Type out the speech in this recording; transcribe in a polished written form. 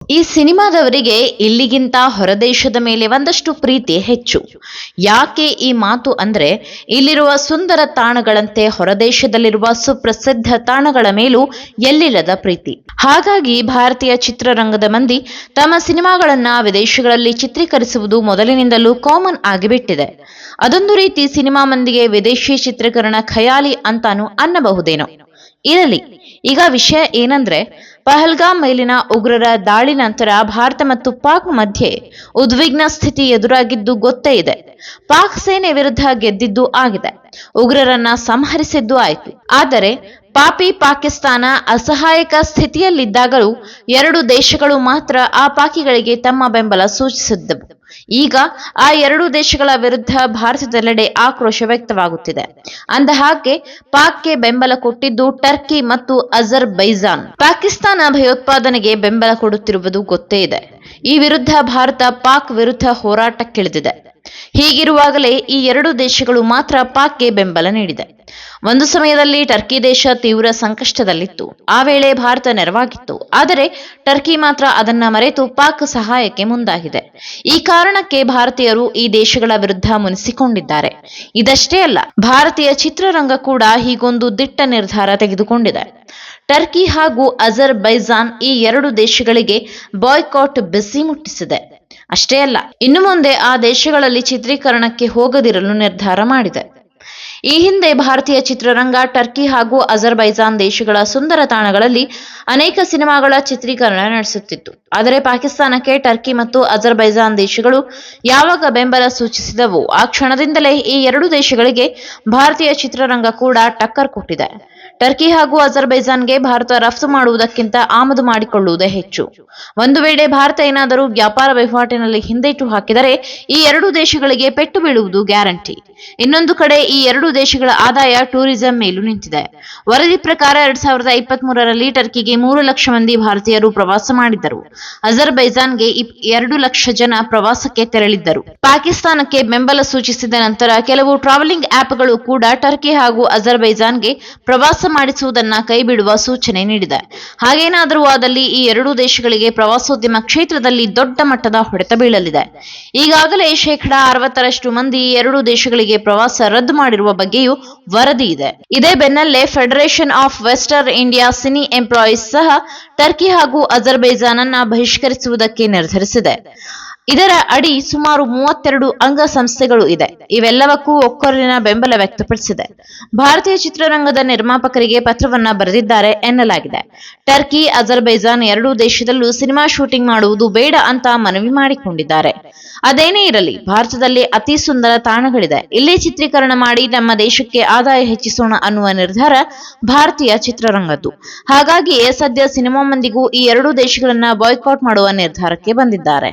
ಈ ಸಿನಿಮಾದವರಿಗೆ ಇಲ್ಲಿಗಿಂತ ಹೊರದೇಶದ ಮೇಲೆ ಒಂದಷ್ಟು ಪ್ರೀತಿ ಹೆಚ್ಚು. ಯಾಕೆ ಈ ಮಾತು ಅಂದ್ರೆ, ಇಲ್ಲಿರುವ ಸುಂದರ ತಾಣಗಳಂತೆ ಹೊರದೇಶದಲ್ಲಿರುವ ಸುಪ್ರಸಿದ್ಧ ತಾಣಗಳ ಮೇಲೂ ಎಲ್ಲಿಲ್ಲದ ಪ್ರೀತಿ. ಹಾಗಾಗಿ ಭಾರತೀಯ ಚಿತ್ರರಂಗದ ಮಂದಿ ತಮ್ಮ ಸಿನಿಮಾಗಳನ್ನ ವಿದೇಶಗಳಲ್ಲಿ ಚಿತ್ರೀಕರಿಸುವುದು ಮೊದಲಿನಿಂದಲೂ ಕಾಮನ್ ಆಗಿಬಿಟ್ಟಿದೆ. ಅದೊಂದು ರೀತಿ ಸಿನಿಮಾ ಮಂದಿಗೆ ವಿದೇಶಿ ಚಿತ್ರೀಕರಣ ಖಯಾಲಿ ಅಂತಾನೂ ಅನ್ನಬಹುದೇನೋ. ಇರಲಿ, ಈಗ ವಿಷಯ ಏನಂದ್ರೆ, ಪಹಲ್ಗಾಮ್ ಮೇಲಿನ ಉಗ್ರರ ದಾಳಿ ನಂತರ ಭಾರತ ಮತ್ತು ಪಾಕ್ ಮಧ್ಯೆ ಉದ್ವಿಗ್ನ ಸ್ಥಿತಿ ಎದುರಾಗಿದ್ದು ಗೊತ್ತೇ ಇದೆ. ಪಾಕ್ ಸೇನೆ ವಿರುದ್ಧ ಗೆದ್ದಿದ್ದು ಆಗಿದೆ, ಉಗ್ರರನ್ನ ಸಂಹರಿಸಿದ್ದು ಆಯಿತು. ಆದರೆ ಪಾಪಿ ಪಾಕಿಸ್ತಾನ ಅಸಹಾಯಕ ಸ್ಥಿತಿಯಲ್ಲಿದ್ದಾಗಲೂ ಎರಡು ದೇಶಗಳು ಮಾತ್ರ ಆ ಪಾಕಿಗಳಿಗೆ ತಮ್ಮ ಬೆಂಬಲ ಸೂಚಿಸಿದ್ದವು. ಈಗ ಆ ಎರಡು ದೇಶಗಳ ವಿರುದ್ಧ ಭಾರತದೆಲ್ಲೆಡೆ ಆಕ್ರೋಶ ವ್ಯಕ್ತವಾಗುತ್ತಿದೆ. ಅಂದಹಾಗೆ ಪಾಕ್ಗೆ ಬೆಂಬಲ ಕೊಟ್ಟಿದ್ದು ಟರ್ಕಿ ಮತ್ತು ಅಜರ್ಬೈಜಾನ್. ಪಾಕಿಸ್ತಾನ ಭಯೋತ್ಪಾದನೆಗೆ ಬೆಂಬಲ ಕೊಡುತ್ತಿರುವುದು ಗೊತ್ತೇ ಇದೆ. ಈ ವಿರುದ್ಧ ಭಾರತ ಪಾಕ್ ವಿರುದ್ಧ ಹೋರಾಟಕ್ಕಿಳಿದಿದೆ. ಹೀಗಿರುವಾಗಲೇ ಈ ಎರಡು ದೇಶಗಳು ಮಾತ್ರ ಪಾಕ್ಗೆ ಬೆಂಬಲ ನೀಡಿದೆ. ಒಂದು ಸಮಯದಲ್ಲಿ ಟರ್ಕಿ ದೇಶ ತೀವ್ರ ಸಂಕಷ್ಟದಲ್ಲಿತ್ತು. ಆ ವೇಳೆ ಭಾರತ ನೆರವಾಗಿತ್ತು. ಆದರೆ ಟರ್ಕಿ ಮಾತ್ರ ಅದನ್ನ ಮರೆತು ಪಾಕ್ ಸಹಾಯಕ್ಕೆ ಮುಂದಾಗಿದೆ. ಈ ಕಾರಣಕ್ಕೆ ಭಾರತೀಯರು ಈ ದೇಶಗಳ ವಿರುದ್ಧ ಮುನಿಸಿಕೊಂಡಿದ್ದಾರೆ. ಇದಷ್ಟೇ ಅಲ್ಲ, ಭಾರತೀಯ ಚಿತ್ರರಂಗ ಕೂಡ ಹೀಗೊಂದು ದಿಟ್ಟ ನಿರ್ಧಾರ ತೆಗೆದುಕೊಂಡಿದೆ. ಟರ್ಕಿ ಹಾಗೂ ಅಜರ್ಬೈಜಾನ್ ಈ ಎರಡು ದೇಶಗಳಿಗೆ ಬಾಯ್ಕಾಟ್ ಬಿಸಿ ಮುಟ್ಟಿಸಿದೆ. ಅಷ್ಟೇ ಅಲ್ಲ, ಇನ್ನು ಮುಂದೆ ಆ ದೇಶಗಳಲ್ಲಿ ಚಿತ್ರೀಕರಣಕ್ಕೆ ಹೋಗದಿರಲು ನಿರ್ಧಾರ ಮಾಡಿದೆ. ಈ ಹಿಂದೆ ಭಾರತೀಯ ಚಿತ್ರರಂಗ ಟರ್ಕಿ ಹಾಗೂ ಅಜರ್ಬೈಜಾನ್ ದೇಶಗಳ ಸುಂದರ ತಾಣಗಳಲ್ಲಿ ಅನೇಕ ಸಿನಿಮಾಗಳ ಚಿತ್ರೀಕರಣ ನಡೆಸುತ್ತಿತ್ತು. ಆದರೆ ಪಾಕಿಸ್ತಾನಕ್ಕೆ ಟರ್ಕಿ ಮತ್ತು ಅಜರ್ಬೈಜಾನ್ ದೇಶಗಳು ಯಾವಾಗ ಬೆಂಬಲ ಸೂಚಿಸಿದವೋ ಆ ಕ್ಷಣದಿಂದಲೇ ಈ ಎರಡು ದೇಶಗಳಿಗೆ ಭಾರತೀಯ ಚಿತ್ರರಂಗ ಕೂಡ ಟಕ್ಕರ್ ಕೊಟ್ಟಿದೆ. ಟರ್ಕಿ ಹಾಗೂ ಅಜರ್ಬೈಜಾನ್ಗೆ ಭಾರತ ರಫ್ತು ಮಾಡುವುದಕ್ಕಿಂತ ಆಮದು ಮಾಡಿಕೊಳ್ಳುವುದೇ ಹೆಚ್ಚು. ಒಂದು ವೇಳೆ ಭಾರತ ಏನಾದರೂ ವ್ಯಾಪಾರ ವಹಿವಾಟಿನಲ್ಲಿ ಹಿಂದೇಟು ಹಾಕಿದರೆ ಈ ಎರಡು ದೇಶಗಳಿಗೆ ಪೆಟ್ಟು ಬೀಳುವುದು ಗ್ಯಾರಂಟಿ. ಇನ್ನೊಂದು ಕಡೆ ಈ ಎರಡು ದೇಶಗಳ ಆದಾಯ ಟೂರಿಸಂ ಮೇಲೂ ನಿಂತಿದೆ. ವರದಿ ಪ್ರಕಾರ 2023ರಲ್ಲಿ ಟರ್ಕಿಗೆ 3 ಲಕ್ಷ ಮಂದಿ ಭಾರತೀಯರು ಪ್ರವಾಸ ಮಾಡಿದ್ದರು. ಅಜರ್ಬೈಜಾನ್ಗೆ 2 ಲಕ್ಷ ಜನ ಪ್ರವಾಸಕ್ಕೆ ತೆರಳಿದ್ದರು. ಪಾಕಿಸ್ತಾನಕ್ಕೆ ಬೆಂಬಲ ಸೂಚಿಸಿದ ನಂತರ ಕೆಲವು ಟ್ರಾವೆಲಿಂಗ್ ಆಪ್ಗಳು ಕೂಡ ಟರ್ಕಿ ಹಾಗೂ ಅಜರ್ಬೈಜಾನ್ಗೆ ಪ್ರವಾಸ ಮಾಡಿಸುವುದನ್ನ ಕೈಬಿಡುವ ಸೂಚನೆ ನೀಡಿದೆ. ಹಾಗೇನಾದರೂ ಆದಲ್ಲಿ ಈ ಎರಡೂ ದೇಶಗಳಿಗೆ ಪ್ರವಾಸೋದ್ಯಮ ಕ್ಷೇತ್ರದಲ್ಲಿ ದೊಡ್ಡ ಮಟ್ಟದ ಹೊಡೆತ ಬೀಳಲಿದೆ. ಈಗಾಗಲೇ 60% ಮಂದಿ ಎರಡೂ ದೇಶಗಳಿಗೆ ಪ್ರವಾಸ ರದ್ದು ಮಾಡಿರುವ ಬಗ್ಗೆಯೂ ವರದಿ ಇದೆ. ಇದೇ ಬೆನ್ನಲ್ಲೇ federation of western India cine employees ಸಹ ಟರ್ಕಿ ಹಾಗೂ ಅಜರ್ಬೈಜಾನ್ ಅನ್ನ ಬಹಿಷ್ಕರಿಸುವುದಕ್ಕೆ ನಿರ್ಧರಿಸಿದೆ. ಇದರ ಅಡಿ ಸುಮಾರು 32 ಅಂಗ ಸಂಸ್ಥೆಗಳು ಇದೆ. ಇವೆಲ್ಲವಕ್ಕೂ ಒಕ್ಕೊರಲಿನ ಬೆಂಬಲ ವ್ಯಕ್ತಪಡಿಸಿದೆ. ಭಾರತೀಯ ಚಿತ್ರರಂಗದ ನಿರ್ಮಾಪಕರಿಗೆ ಪತ್ರವನ್ನ ಬರೆದಿದ್ದಾರೆ ಎನ್ನಲಾಗಿದೆ. ಟರ್ಕಿ, ಅಜರ್ಬೈಜಾನ್ ಎರಡೂ ದೇಶದಲ್ಲೂ ಸಿನಿಮಾ ಶೂಟಿಂಗ್ ಮಾಡುವುದು ಬೇಡ ಅಂತ ಮನವಿ ಮಾಡಿಕೊಂಡಿದ್ದಾರೆ. ಅದೇನೇ ಇರಲಿ, ಭಾರತದಲ್ಲಿ ಅತಿ ಸುಂದರ ತಾಣಗಳಿದೆ. ಇಲ್ಲೇ ಚಿತ್ರೀಕರಣ ಮಾಡಿ ನಮ್ಮ ದೇಶಕ್ಕೆ ಆದಾಯ ಹೆಚ್ಚಿಸೋಣ ಅನ್ನುವ ನಿರ್ಧಾರ ಭಾರತೀಯ ಚಿತ್ರರಂಗದ್ದು. ಹಾಗಾಗಿಯೇ ಸದ್ಯ ಸಿನಿಮಾ ಮಂದಿಗೂ ಈ ಎರಡೂ ದೇಶಗಳನ್ನ ಬಾಯ್ಕಾಟ್ ಮಾಡುವ ನಿರ್ಧಾರಕ್ಕೆ ಬಂದಿದ್ದಾರೆ.